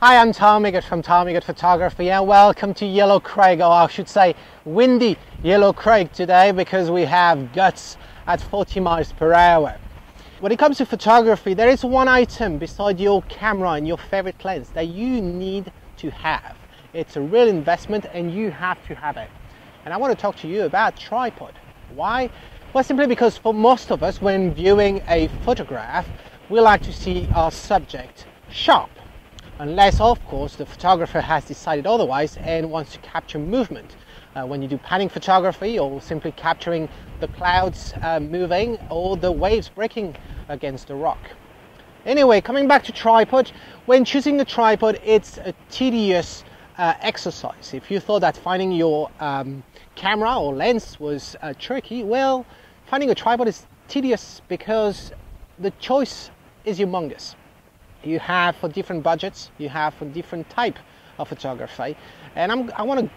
Hi, I'm Tom Eggert from Tom Eggert Photography, and welcome to Yellow Craig, or I should say windy Yellow Craig today, because we have gusts at 40 miles per hour. When it comes to photography, there is one item beside your camera and your favorite lens that you need to have. It's a real investment and you have to have it. And I want to talk to you about tripod. Why? Well, simply because for most of us, when viewing a photograph, we like to see our subject sharp. Unless, of course, the photographer has decided otherwise and wants to capture movement. When you do panning photography, or simply capturing the clouds moving or the waves breaking against the rock. Anyway, coming back to tripod, when choosing a tripod, it's a tedious exercise. If you thought that finding your camera or lens was tricky, well, finding a tripod is tedious because the choice is humongous. You have for different budgets, you have for different type of photography, and I want to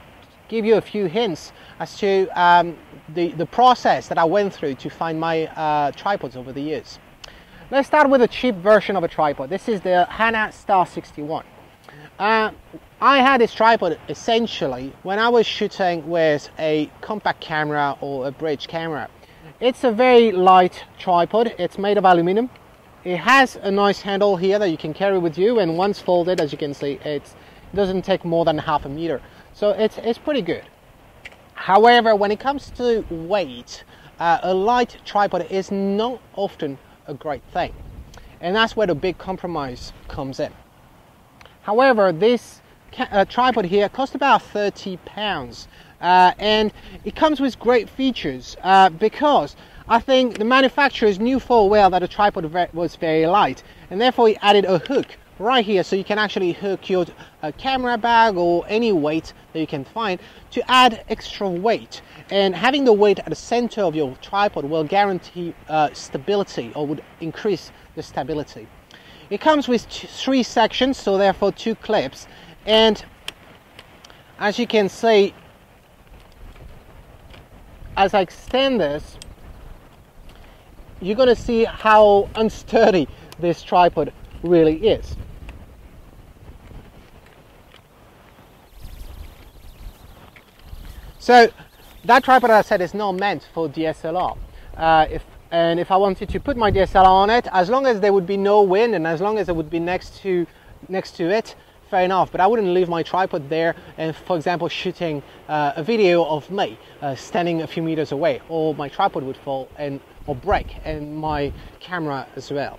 give you a few hints as to the process that I went through to find my tripods over the years. Let's start with a cheap version of a tripod. This is the Hana Star 61. I had this tripod essentially when I was shooting with a compact camera or a bridge camera. It's a very light tripod. It's made of aluminum. It has a nice handle here that you can carry with you, and once folded, as you can see, it doesn't take more than half a meter. So it's pretty good. However, when it comes to weight, a light tripod is not often a great thing. And that's where the big compromise comes in. However, this tripod here costs about £30. And it comes with great features because I think the manufacturers knew full well that the tripod was very light, and therefore he added a hook right here, so you can actually hook your camera bag or any weight that you can find to add extra weight. And having the weight at the center of your tripod will guarantee stability, or would increase the stability. It comes with three sections, so therefore two clips, and as you can see, as I extend this, you're going to see how unsturdy this tripod really is. So that tripod, as I said, is not meant for DSLR. If I wanted to put my DSLR on it, as long as there would be no wind and as long as it would be next to it, fair enough, but I wouldn't leave my tripod there and, for example, shooting a video of me standing a few meters away, or my tripod would fall or break, and my camera as well.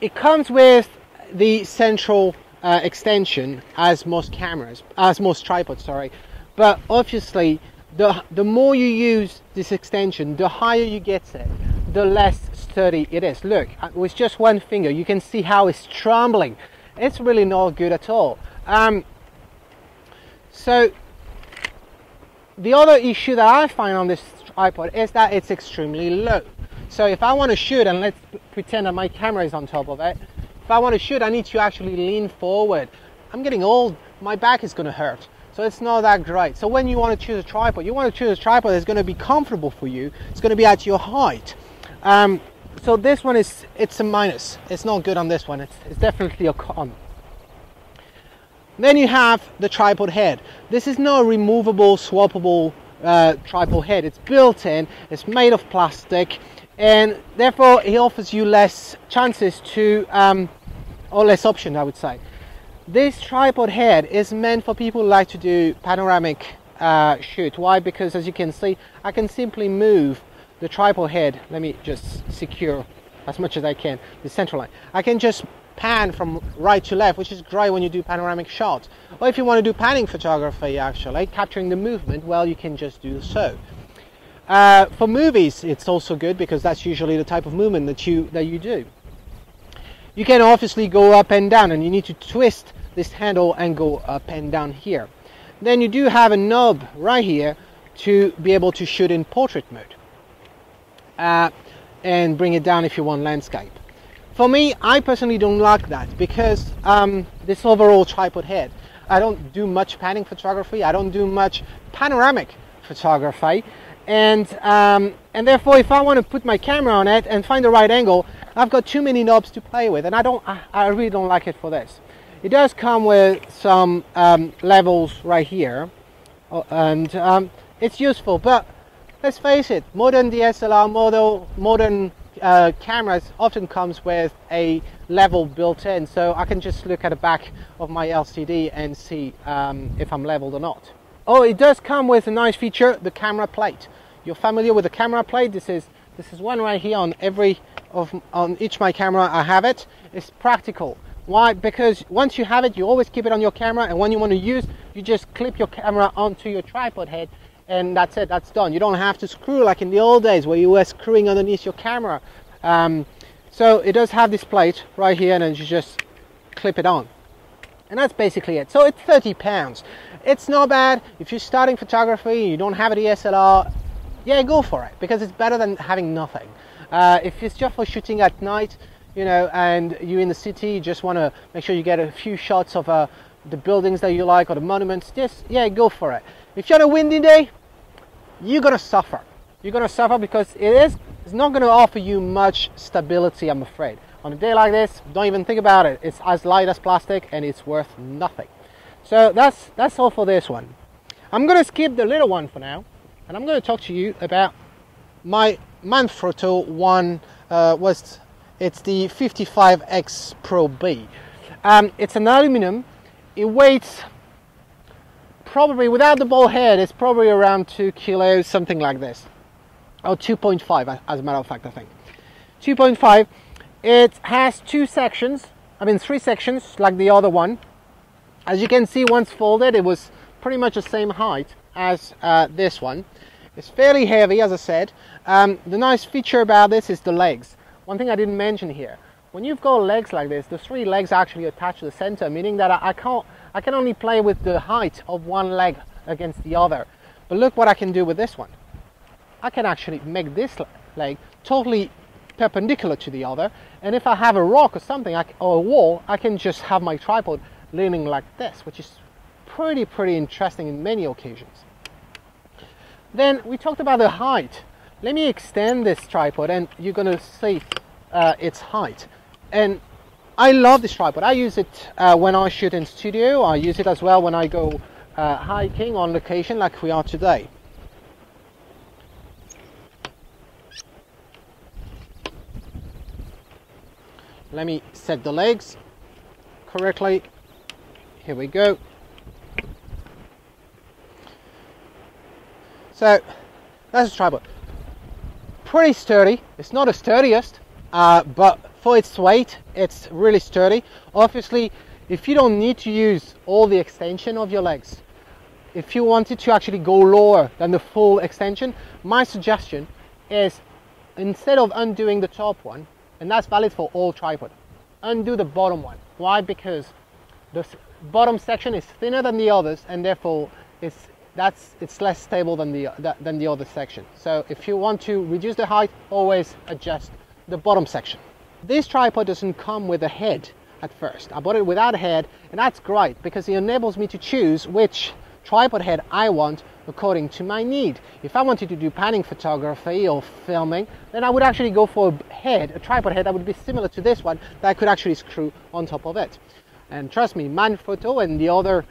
It comes with the central extension, as most tripods, but obviously the more you use this extension, the higher you get it, the less sturdy it is. Look, with just one finger you can see how it's trembling. It's really not good at all. So the other issue that I find on this tripod is that it's extremely low. So if I want to shoot, and let's pretend that my camera is on top of it, if I want to shoot, I need to actually lean forward. I'm getting old, my back is going to hurt, so it's not that great. So when you want to choose a tripod, you want to choose a tripod that's going to be comfortable for you. It's going to be at your height. So this one it's a minus. It's not good on this one. It's definitely a con. Then you have the tripod head. This is not a removable, swappable tripod head. It's built in. It's made of plastic, and therefore it offers you less chances to, or less options, I would say. This tripod head is meant for people who like to do panoramic shoot. Why? Because as you can see, I can simply move the tripod head. Let me just secure as much as I can the central line. I can just pan from right to left, which is great when you do panoramic shots. Or if you want to do panning photography, actually capturing the movement, well, you can just do so. For movies, it's also good because that's usually the type of movement that you do. You can obviously go up and down, and you need to twist this handle and go up and down here. Then you do have a knob right here to be able to shoot in portrait mode, and bring it down if you want landscape. For me, I personally don't like that because this overall tripod head, I don't do much panning photography, I don't do much panoramic photography, and therefore if I want to put my camera on it and find the right angle, I've got too many knobs to play with, and I really don't like it for this. It does come with some levels right here, and it's useful, but let's face it, modern DSLR modern cameras often comes with a level built in, so I can just look at the back of my LCD and see if I'm leveled or not. Oh, it does come with a nice feature, the camera plate. You're familiar with the camera plate? This is one right here on each my camera. I have it. It's practical. Why? Because once you have it, you always keep it on your camera, and when you want to use, you just clip your camera onto your tripod head, and that's it, that's done. You don't have to screw like in the old days where you were screwing underneath your camera. So it does have this plate right here, and then you just clip it on. And that's basically it. So it's £30. It's not bad. If you're starting photography, you don't have a DSLR, yeah, go for it, because it's better than having nothing. If it's just for shooting at night, you know, and you're in the city, you just want to make sure you get a few shots of the buildings that you like or the monuments, just, yeah, go for it. If you're on a windy day, you're going to suffer. You're going to suffer because it's not going to offer you much stability, I'm afraid. On a day like this, don't even think about it. It's as light as plastic and it's worth nothing. So that's all for this one. I'm going to skip the little one for now, and I'm going to talk to you about my Manfrotto one. It's the 55X Pro B. It's an aluminum. It weighs probably, without the ball head, it's probably around 2 kilos, something like this. Or 2.5, as a matter of fact, I think. 2.5. It has three sections, like the other one. As you can see, once folded, it was pretty much the same height as this one. It's fairly heavy, as I said. The nice feature about this is the legs. One thing I didn't mention here, when you've got legs like this, the three legs actually attach to the center, meaning that I can only play with the height of one leg against the other. But look what I can do with this one. I can actually make this leg totally perpendicular to the other, and if I have a rock or something, or a wall, I can just have my tripod leaning like this, which is pretty interesting in many occasions. Then we talked about the height. Let me extend this tripod and you're going to see its height. And I love this tripod. I use it when I shoot in studio. I use it as well when I go hiking on location like we are today. Let me set the legs correctly. Here we go. So that's a tripod. Pretty sturdy. It's not the sturdiest, but for its weight, it's really sturdy. Obviously, if you don't need to use all the extension of your legs, if you wanted to actually go lower than the full extension, my suggestion is, instead of undoing the top one, and that's valid for all tripods, undo the bottom one. Why? Because the bottom section is thinner than the others, and therefore it's less stable than the other section. So if you want to reduce the height, always adjust the bottom section. This tripod doesn't come with a head at first. I bought it without a head, and that's great because it enables me to choose which tripod head I want according to my need. If I wanted to do panning photography or filming, then I would actually go for a tripod head that would be similar to this one that I could actually screw on top of it. And trust me, Manfrotto and the other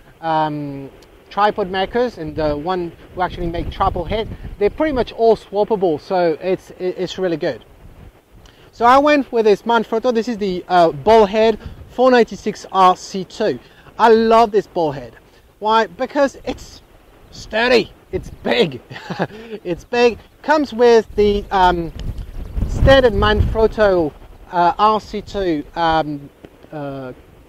tripod makers and the one who actually make tripod head, they're pretty much all swappable, so it's really good. So I went with this Manfrotto. This is the ball head 496 RC2. I love this ball head. Why? Because it's sturdy, it's big. It's big. Comes with the standard Manfrotto RC2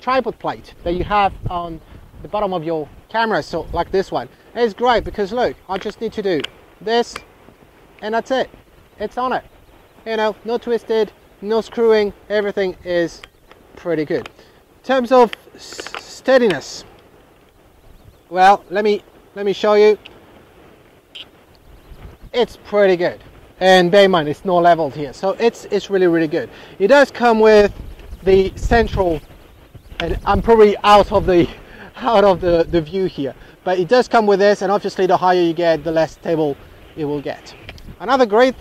tripod plate that you have on the bottom of your camera, so like this one. And it's great because look, I just need to do this and that's it. It's on it. You know, no twisted, no screwing, everything is pretty good. In terms of steadiness, well, let me show you. It's pretty good, and bear in mind it's not leveled here, so it's really good. It does come with the central, and I'm probably out of the view here, but it does come with this, and obviously the higher you get, the less stable it will get. Another great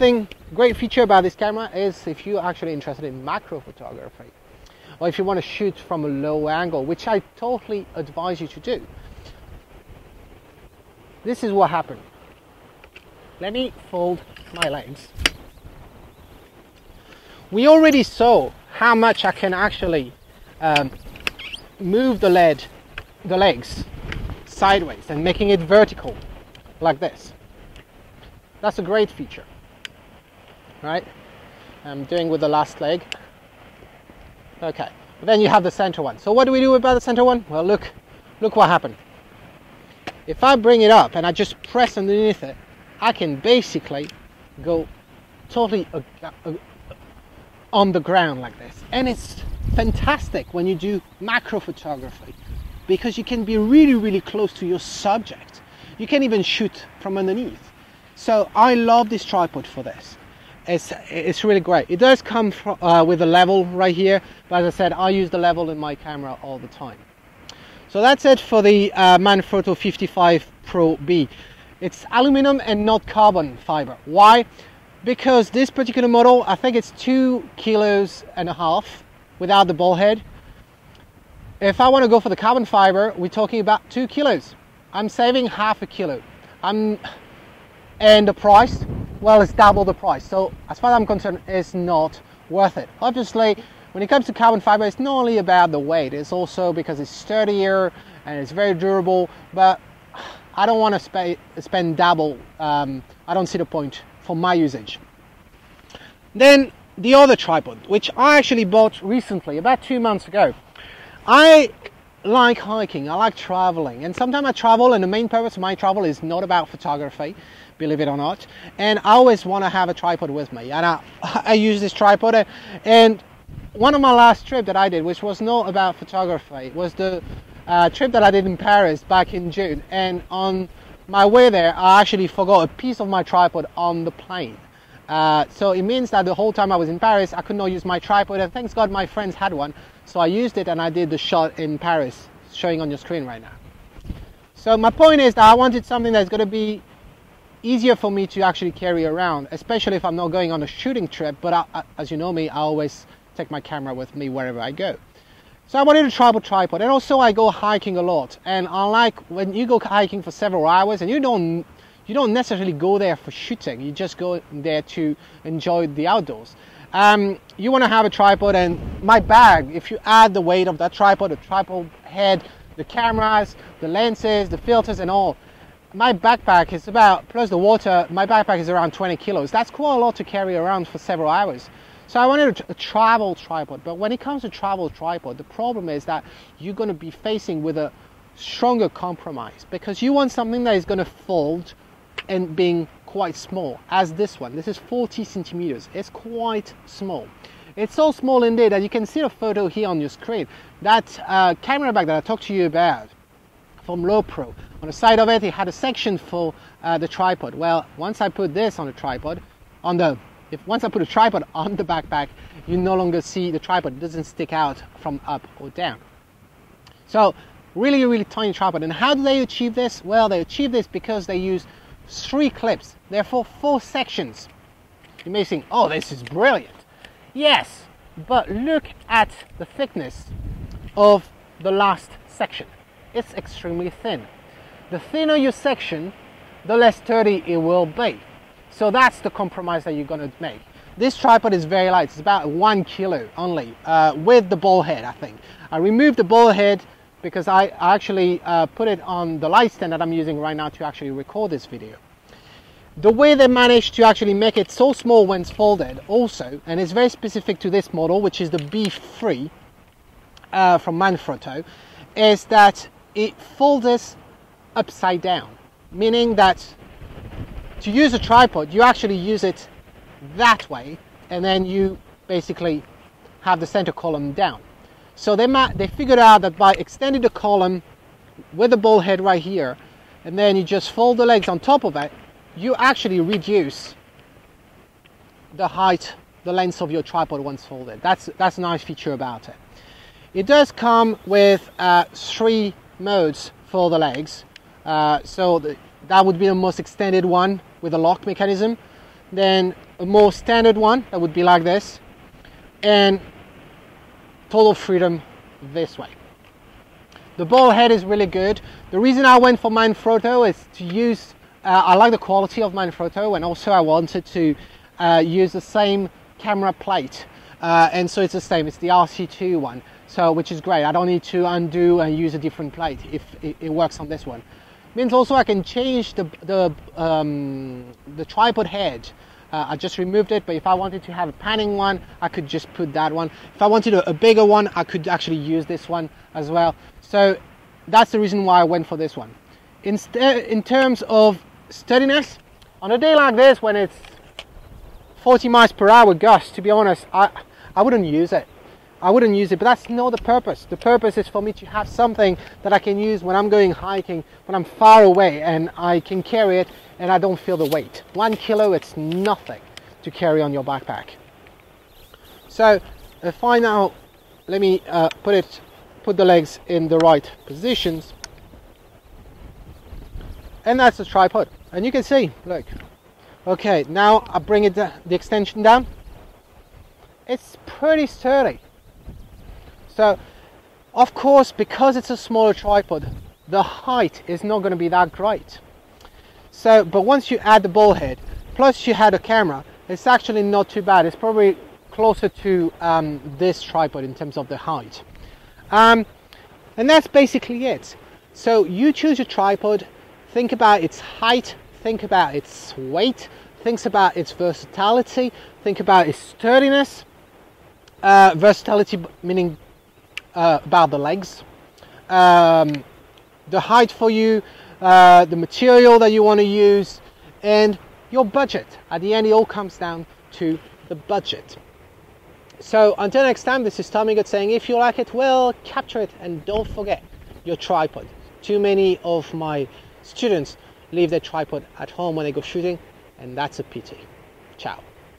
feature about this camera is if you're actually interested in macro photography, or if you want to shoot from a low angle, which I totally advise you to do. This is what happened. Let me fold my legs. We already saw how much I can actually move the legs sideways and making it vertical like this. That's a great feature, right? I'm doing with the last leg. Okay, but then you have the center one. So what do we do about the center one? Well, look what happened. If I bring it up and I just press underneath it, I can basically go totally on the ground like this. And it's fantastic when you do macro photography because you can be really, really close to your subject. You can even shoot from underneath. So I love this tripod for this. It's really great. It does come with a level right here, but as I said, I use the level in my camera all the time. So that's it for the Manfrotto 55 Pro B. It's aluminum and not carbon fiber. Why? Because this particular model, I think it's 2.5 kilos without the ball head. If I want to go for the carbon fiber, we're talking about 2 kilos. I'm saving half a kilo. And the price, well, it's double the price. So as far as I'm concerned, it's not worth it. Obviously, when it comes to carbon fiber, it's not only about the weight, it's also because it's sturdier and it's very durable, but I don't want to spend double. I don't see the point for my usage. Then the other tripod, which I actually bought recently, about 2 months ago. I like hiking, I like traveling, and sometimes I travel and the main purpose of my travel is not about photography, believe it or not, and I always want to have a tripod with me, and I use this tripod. And one of my last trip that I did, which was not about photography, was the trip that I did in Paris back in June, and on my way there I actually forgot a piece of my tripod on the plane. So it means that the whole time I was in Paris I could not use my tripod, and thanks God my friends had one, so I used it and I did the shot in Paris showing on your screen right now. So my point is that I wanted something that's going to be easier for me to actually carry around, especially if I'm not going on a shooting trip, but as you know me, I always take my camera with me wherever I go. So I wanted a tripod, and also I go hiking a lot, and I like when you go hiking for several hours and you don't necessarily go there for shooting, you just go there to enjoy the outdoors. You want to have a tripod, and my bag, if you add the weight of that tripod, the tripod head, the cameras, the lenses, the filters and all, my backpack is about, plus the water, my backpack is around 20 kilos. That's quite a lot to carry around for several hours. So I wanted a travel tripod, but when it comes to travel tripod, the problem is that you're going to be facing with a stronger compromise, because you want something that is going to fold and being quite small, as this one. This is 40 centimeters. It's quite small. It's so small indeed that you can see a photo here on your screen. That camera bag that I talked to you about from Lowepro, on the side of it, it had a section for the tripod. Well, once I put this on the tripod, once I put a tripod on the backpack, you no longer see the tripod. It doesn't stick out from up or down. So really, really tiny tripod. And how do they achieve this? Well, they achieve this because they use 3 clips, therefore 4 sections. You may think, oh, this is brilliant. Yes, but look at the thickness of the last section. It's extremely thin. The thinner your section, the less sturdy it will be. So that's the compromise that you're going to make. This tripod is very light. It's about 1 kilo only, with the ball head, I think. I removed the ball head because I actually put it on the light stand that I'm using right now to actually record this video. The way they managed to actually make it so small when it's folded also, and it's very specific to this model, which is the B3 from Manfrotto, is that it folds upside down, meaning that to use a tripod, you actually use it that way, and then you basically have the center column down. So they figured out that by extending the column with the ball head right here, and then you just fold the legs on top of it, you actually reduce the height, the length of your tripod once folded. That's a nice feature about it. It does come with 3 modes for the legs. So that would be the most extended one with a lock mechanism. Then a more standard one that would be like this, and total freedom this way. The ball head is really good. The reason I went for Manfrotto is to use, I like the quality of Manfrotto, and also I wanted to use the same camera plate, and so it's the same, it's the RC2 one, so which is great. I don't need to undo and use a different plate if it works on this one. Means also I can change the tripod head. I just removed it, but if I wanted to have a panning one, I could just put that one. If I wanted a bigger one, I could actually use this one as well. So that's the reason why I went for this one. In terms of sturdiness, on a day like this when it's 40 miles per hour gust, to be honest, I wouldn't use it. I wouldn't use it, but that's not the purpose. The purpose is for me to have something that I can use when I'm going hiking, when I'm far away, and I can carry it and I don't feel the weight. 1 kilo, it's nothing to carry on your backpack. So if I now, let me put the legs in the right positions, and that's the tripod. And you can see, look, okay, now I bring it the extension down. It's pretty sturdy. So, of course, because it's a smaller tripod, the height is not going to be that great. So, but once you add the ball head, plus you had a camera, it's actually not too bad. It's probably closer to this tripod in terms of the height. And that's basically it. So you choose your tripod, think about its height, think about its weight, think about its versatility, think about its sturdiness. Versatility meaning about the legs, the height for you, the material that you want to use, and your budget. At the end, it all comes down to the budget. So until next time, this is Tommy Good saying, if you like it, well, capture it, and don't forget your tripod. Too many of my students leave their tripod at home when they go shooting, and that's a pity. Ciao.